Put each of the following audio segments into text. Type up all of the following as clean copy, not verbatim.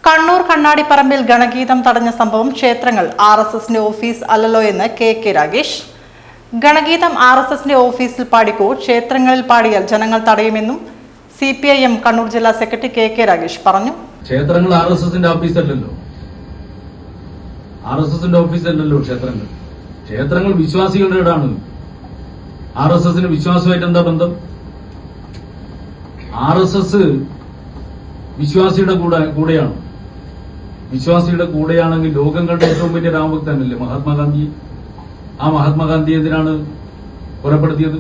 കണ്ണൂർ കണ്ണാടിപ്പറമ്പിൽ ഗണഗീതം തടഞ്ഞ സംഭവം ക്ഷേത്രങ്ങൾ RSSന്റെ ഓഫീസ് അല്ലല്ലോ എന്ന് കെ രാഗേഷ്. ഗണഗീതം RSSന്റെ ഓഫീസിൽ പാടിക്കോ, ക്ഷേത്രങ്ങളിൽ പാടിയാൽ ജനങ്ങൾ തടയുമെന്നും CPIM കണ്ണൂർ ജില്ലാ സെക്രട്ടറി കെ രാഗേഷ് പറഞ്ഞു. ക്ഷേത്രങ്ങൾ RSSന്റെ ഓഫീസല്ലല്ലോ, RSSന്റെ ഓഫീസല്ലല്ലോ ക്ഷേത്രങ്ങൾ. ക്ഷേത്രങ്ങൾ വിശ്വാസികളുടെ ഇടാണ്. RSSന് വിശ്വാസമായിട്ട് എന്താ ബന്ധം? RSS വിശ്വാസിയുടെ കൂടെയാണ്. വിശ്വാസിയുടെ കൂടെയാണെങ്കിൽ ലോകം കണ്ട ഏറ്റവും വലിയ രാമഭക്തനല്ലേ മഹാത്മാഗാന്ധി. ആ മഹാത്മാഗാന്ധി എന്തിനാണ് കൊലപ്പെടുത്തിയത്?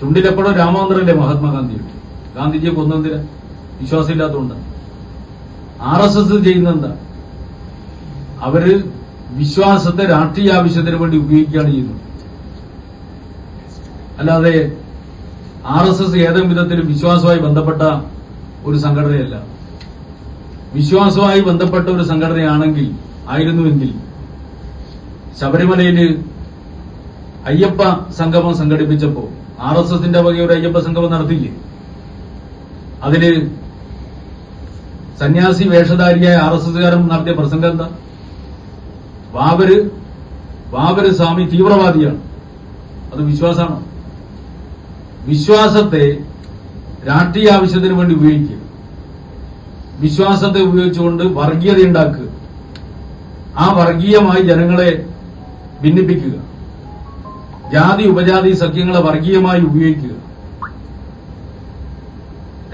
ചുണ്ടിലെപ്പോഴും രാമമന്ത്രല്ലേ മഹാത്മാഗാന്ധിയുടെ. ഗാന്ധിജിയെ കൊന്നെന്തിനാ? വിശ്വാസമില്ലാത്തതുകൊണ്ട്. RSS ചെയ്യുന്നെന്താ? അവര് വിശ്വാസത്തെ രാഷ്ട്രീയ ആവശ്യത്തിന് വേണ്ടി ഉപയോഗിക്കുകയാണ് ചെയ്യുന്നത്. അല്ലാതെ RSS ഏതെങ്കിലും വിധത്തിലും വിശ്വാസവുമായി ബന്ധപ്പെട്ട ഒരു സംഘടനയല്ല. വിശ്വാസവുമായി ബന്ധപ്പെട്ട ഒരു സംഘടനയായിരുന്നുവെങ്കിൽ ശബരിമലയില് അയ്യപ്പ സംഗമം സംഘടിപ്പിച്ചപ്പോ RSSന്റെ വക ഒരു അയ്യപ്പ സംഗമം നടത്തിയില്ലേ? അതില് സന്യാസി വേഷധാരിയായ RSSകാരൻ നടത്തിയ പ്രസംഗം എന്താ? വാവര് സ്വാമി തീവ്രവാദിയാണ്. അത് വിശ്വാസമാണോ? വിശ്വാസത്തെ രാഷ്ട്രീയ ആവശ്യത്തിന് വേണ്ടി ഉപയോഗിക്കുക, വിശ്വാസത്തെ ഉപയോഗിച്ചുകൊണ്ട് വർഗീയത ഉണ്ടാക്കുക, ആ വർഗീയമായി ജനങ്ങളെ ഭിന്നിപ്പിക്കുക, ജാതി ഉപജാതി സഖ്യങ്ങളെ വർഗീയമായി ഉപയോഗിക്കുക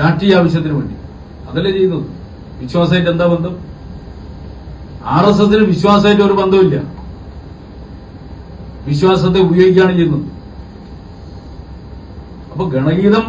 രാഷ്ട്രീയ ആവശ്യത്തിന് വേണ്ടി. അതല്ലേ ചെയ്യുന്നത്. വിശ്വാസമായിട്ട് എന്താ ബന്ധം? RSSന് വിശ്വാസമായിട്ട് ഒരു ബന്ധമില്ല. വിശ്വാസത്തെ ഉപയോഗിക്കുകയാണ് ചെയ്യുന്നത്. അപ്പൊ ഗണഗീതം